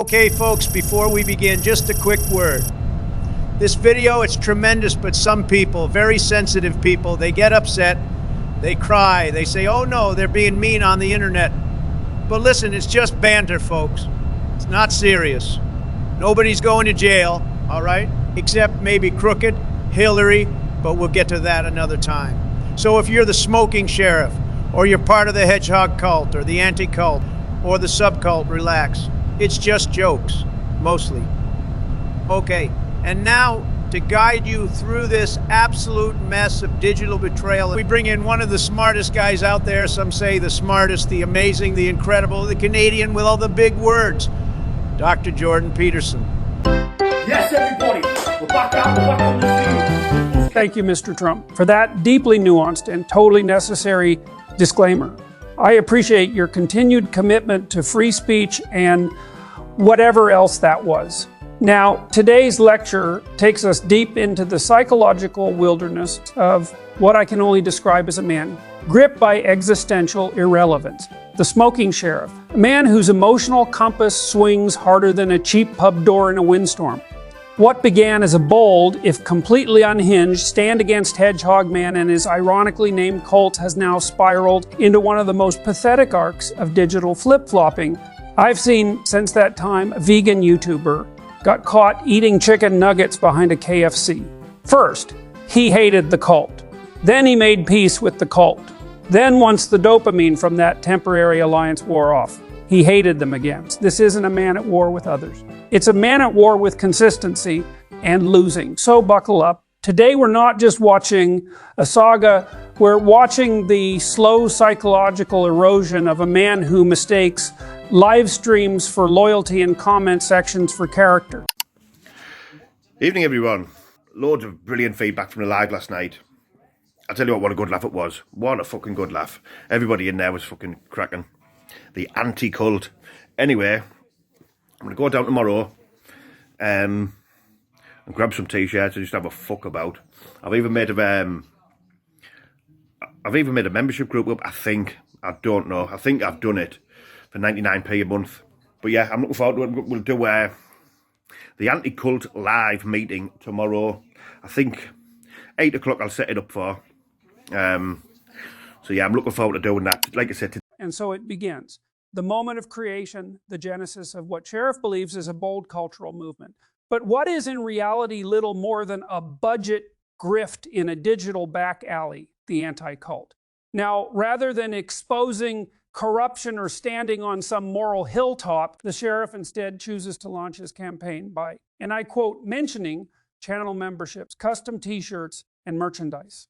Okay, folks, before we begin, just a quick word. This video, it's tremendous, but some people, very sensitive people, they get upset, they cry, they say, oh no, they're being mean on the internet. But listen, it's just banter, folks. It's not serious. Nobody's going to jail, all right? Except maybe Crooked, Hillary, but we'll get to that another time. So if you're the smoking sheriff, or you're part of the Hedgehog cult, or the anti-cult, or the subcult, relax. It's just jokes, mostly. Okay, and now to guide you through this absolute mess of digital betrayal, we bring in one of the smartest guys out there. Some say the smartest, the amazing, the incredible, the Canadian with all the big words, Dr. Jordan Peterson. Yes, everybody, we're back out, we're back on the scene. Thank you, Mr. Trump, for that deeply nuanced and totally necessary disclaimer. I appreciate your continued commitment to free speech and whatever else that was. Now, today's lecture takes us deep into the psychological wilderness of what I can only describe as a man gripped by existential irrelevance. The smoking sheriff, a man whose emotional compass swings harder than a cheap pub door in a windstorm. What began as a bold, if completely unhinged, stand against Hedgehog Man and his ironically named cult has now spiraled into one of the most pathetic arcs of digital flip-flopping I've seen since that time. A vegan YouTuber got caught eating chicken nuggets behind a KFC. First, he hated the cult. Then he made peace with the cult. Then once the dopamine from that temporary alliance wore off, he hated them again. This isn't a man at war with others. It's a man at war with consistency and losing. So buckle up. Today we're not just watching a saga, we're watching the slow psychological erosion of a man who mistakes live streams for loyalty and comment sections for character. Evening, everyone. Loads of brilliant feedback from the live last night. I'll tell you what a good laugh it was. What a fucking good laugh. Everybody in there was fucking cracking. The anti-cult. Anyway, I'm going to go down tomorrow and grab some t-shirts and just have a fuck about. I've even made a membership group up, I think. I don't know. I think I've done it for 99p a month. But yeah, I'm looking forward to it. We'll do the anti-cult live meeting tomorrow. I think 8 o'clock I'll set it up for. So yeah, I'm looking forward to doing that. Like I said, and so it begins. The moment of creation, the genesis of what Sheriff believes is a bold cultural movement. But what is in reality little more than a budget grift in a digital back alley, the anti-cult. Now, rather than exposing corruption or standing on some moral hilltop, the sheriff instead chooses to launch his campaign by, and I quote, mentioning channel memberships, custom t-shirts, and merchandise.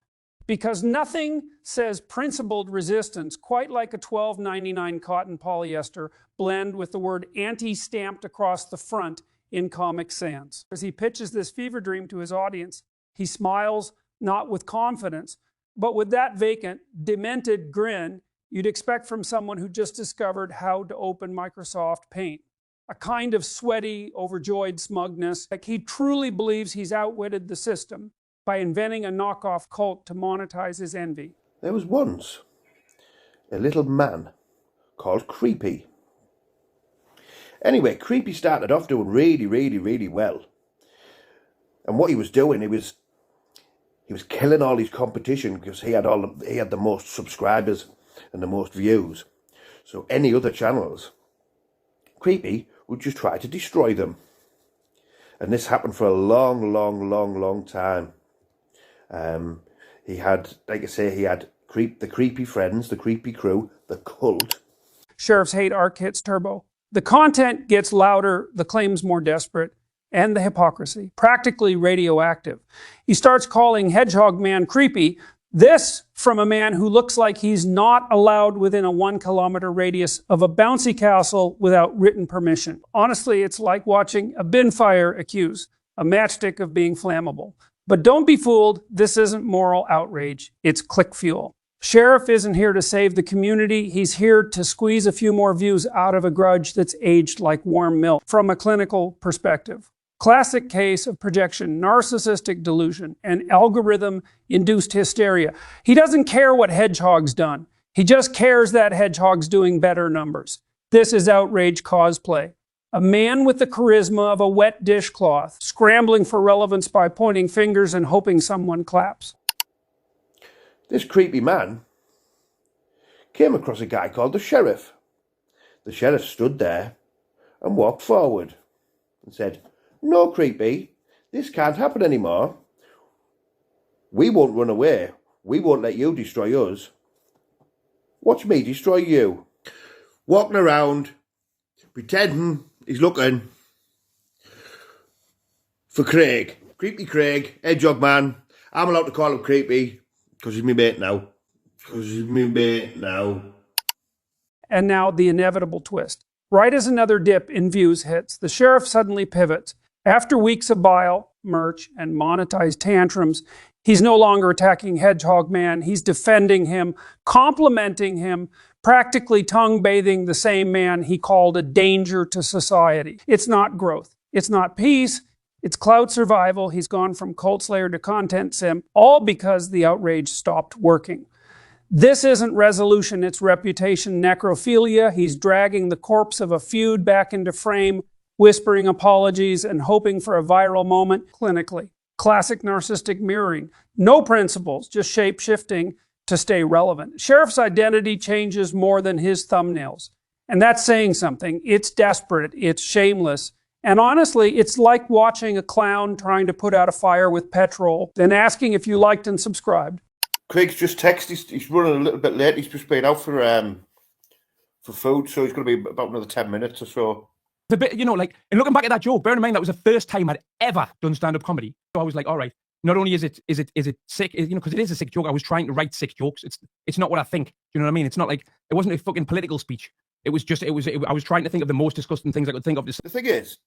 Because nothing says principled resistance quite like a $12.99 cotton polyester blend with the word anti stamped across the front in Comic Sans. As he pitches this fever dream to his audience, he smiles not with confidence, but with that vacant, demented grin you'd expect from someone who just discovered how to open Microsoft Paint. A kind of sweaty, overjoyed smugness, like he truly believes he's outwitted the system by inventing a knockoff cult to monetize his envy. there was once a little man called Creepy. Anyway, Creepy started off doing really well. And what he was doing, he was killing all his competition because he had the most subscribers and the most views. So any other channels, Creepy would just try to destroy them. And this happened for a long time. He had, like I say, he had the creepy friends, the creepy crew, the cult. Sheriff's hate arc hits turbo. The content gets louder, the claims more desperate, and the hypocrisy, practically radioactive. He starts calling Hedgehog Man creepy, this from a man who looks like he's not allowed within a 1 kilometer radius of a bouncy castle without written permission. Honestly, it's like watching a bin fire accuse a matchstick of being flammable. But don't be fooled, this isn't moral outrage, it's click fuel. Sheriff isn't here to save the community, he's here to squeeze a few more views out of a grudge that's aged like warm milk from a clinical perspective. Classic case of projection, narcissistic delusion, and algorithm-induced hysteria. He doesn't care what Hedgehog's done. He just cares that Hedgehog's doing better numbers. This is outrage cosplay. A man with the charisma of a wet dishcloth, scrambling for relevance by pointing fingers and hoping someone claps. This creepy man came across a guy called the sheriff. The sheriff stood there and walked forward and said, "No, creepy, this can't happen anymore. We won't run away. We won't let you destroy us. Watch me destroy you." Walking around, pretending he's looking for Craig. Creepy Craig, Hedgehog man. I'm allowed to call him creepy because he's my mate now. And now the inevitable twist. Right as another dip in views hits, the sheriff suddenly pivots. After weeks of bile, merch, and monetized tantrums, he's no longer attacking Hedgehog Man. He's defending him, complimenting him, practically tongue-bathing the same man he called a danger to society. It's not growth. It's not peace. It's cloud survival. He's gone from cult slayer to content sim, all because the outrage stopped working. This isn't resolution, it's reputation necrophilia. He's dragging the corpse of a feud back into frame, whispering apologies and hoping for a viral moment clinically. Classic narcissistic mirroring. No principles, just shape-shifting to stay relevant. Sheriff's identity changes more than his thumbnails. And that's saying something. It's desperate, it's shameless. And honestly, it's like watching a clown trying to put out a fire with petrol, then asking if you liked and subscribed. Craig's just texted. He's running a little bit late. He's just been out for food, so he's going to be about another 10 minutes or so. The bit, you know, like, and looking back at that joke, bearing in mind that was the first time I'd ever done stand-up comedy. So I was like, all right, not only is it sick, you know, because it is a sick joke. I was trying to write sick jokes. It's not what I think. You know what I mean? It's not like, it wasn't a fucking political speech. I was trying to think of the most disgusting things I could think of. The thing is,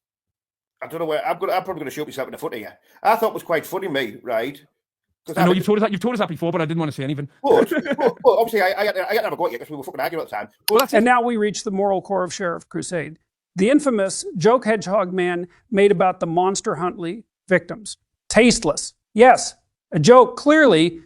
I don't know where I'm probably going to shoot myself in the foot here. I thought it was quite funny, me, right? I know you've told us that before, but I didn't want to say anything. Well, obviously, I had to have a go at you because we were fucking arguing at the time. Well, that's and now we reach the moral core of Sheriff Crusade. The infamous joke Hedgehog Man made about the Monster Huntley victims. Tasteless. Yes, a joke clearly,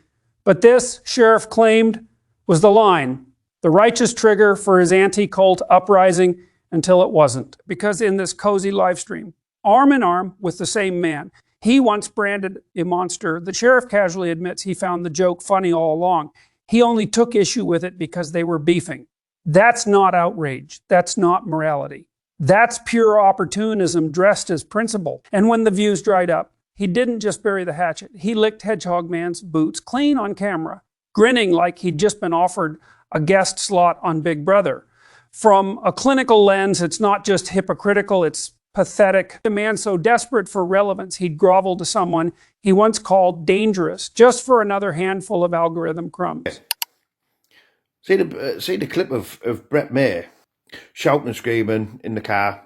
but this, Sheriff claimed, was the line. The righteous trigger for his anti-cult uprising until it wasn't. Because in this cozy live stream, arm in arm with the same man, he once branded a monster. The sheriff casually admits he found the joke funny all along. He only took issue with it because they were beefing. That's not outrage. That's not morality. That's pure opportunism dressed as principle. And when the views dried up, he didn't just bury the hatchet. He licked Hedgehog Man's boots clean on camera, grinning like he'd just been offered a guest slot on Big Brother. From a clinical lens, it's not just hypocritical, it's pathetic. A man so desperate for relevance, he'd grovel to someone he once called dangerous, just for another handful of algorithm crumbs. See the clip of Brett May shouting and screaming in the car.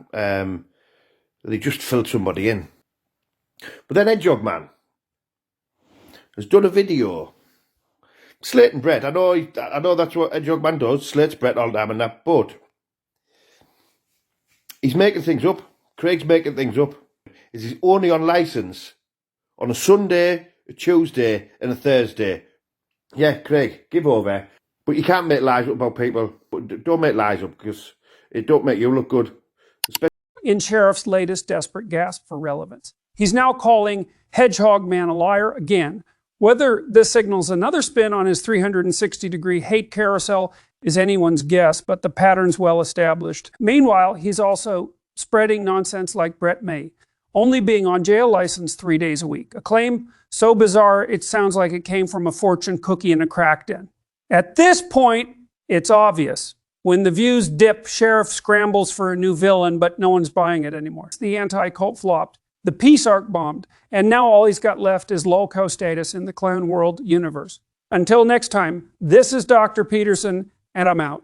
They just filled somebody in. But then Hedgehog Man has done a video slating Brett. I know that's what Hedgehog Man does, slates Brett all the time and that, but he's making things up. Craig's making things up. He's only on licence on a Sunday, a Tuesday and a Thursday. Yeah, Craig, give over. But you can't make lies up about people. But don't make lies up because it don't make you look good. In Sheriff's latest desperate gasp for relevance, he's now calling Hedgehog Man a liar again. Whether this signals another spin on his 360-degree hate carousel is anyone's guess, but the pattern's well established. Meanwhile, he's also spreading nonsense like Brett May, only being on jail license 3 days a week. A claim so bizarre it sounds like it came from a fortune cookie in a crack den. At this point, it's obvious. When the views dip, Sheriff scrambles for a new villain, but no one's buying it anymore. The anti-cult flopped. The peace arc bombed. And now all he's got left is low-co status in the clown world universe. Until next time, this is Dr. Peterson, and I'm out.